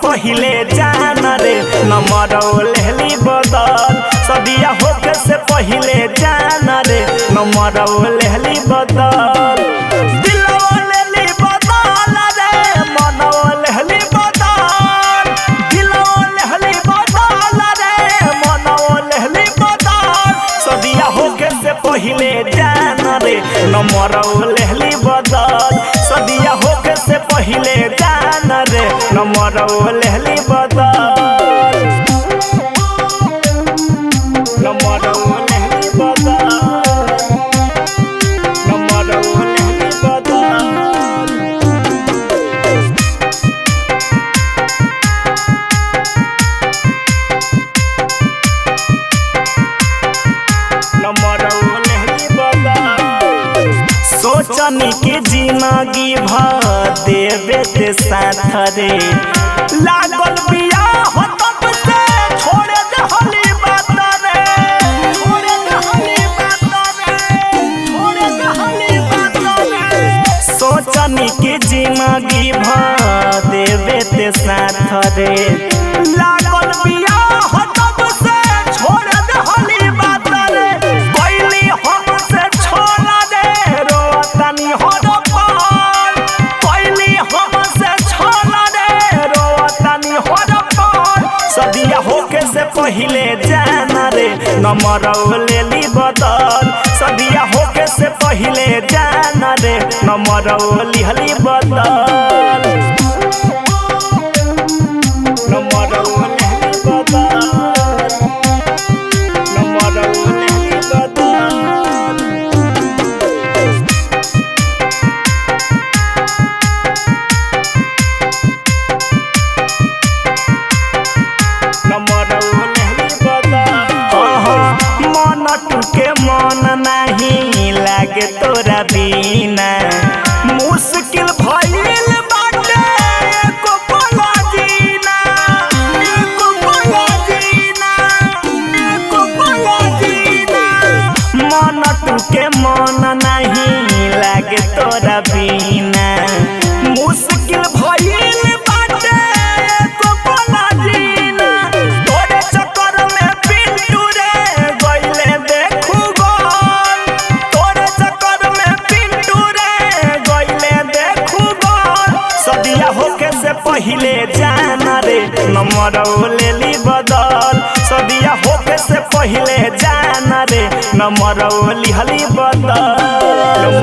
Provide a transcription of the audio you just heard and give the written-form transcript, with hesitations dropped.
पहिले जान रे नंबर लेहली बदल सदिया होके से पहिले जान रे नंबर लेहली बदल दिलवा लेहली बदल रे मनवा लेहली बदल दिलवा लेहली बदल रे मनवा लेहली बदल सदिया होके से पहिले जान रे नंबर लेहली बदल सदिया होके से पहिले जान रे नंबर लेहली बदल नंबर लेहली बदल नंबर लेहली बदल नंबर लेहली बदल सोचनी के जिंदगी भर देवे ते साथ रे लागल बिया हो तब से छोड़े दहली बात रे छोड़े दहली बात रे छोड़े दहली बात रे सोचनी के जिंदगी भर देवे ते साथ रे लागल बिया हो तब से छोड़े दहली बात रे कोइली हमसे छोड़ा दे रोतनी हो सदिया होके से पहिले जान रे नंबर लेली बदल सदिया होके से पहिले जान रे नंबर लिहली बदल नंबर लेहली बदल नंबर लेहली बदल के मन नहीं लागे तोरा बिना मुश्किल भइल बाटे एको पल जीना एको पल जीना एको पल जीना मन के मन नहीं लागे तोरा बिना मुश्किल भइल बाटे एको पल जीना तोरे चक्कर में पिंटू रे गइले सदिया होके से पहिले जान रे नंबर लेली बदल सदिया होके से पहिले जान रे नंबर लिहली बदल।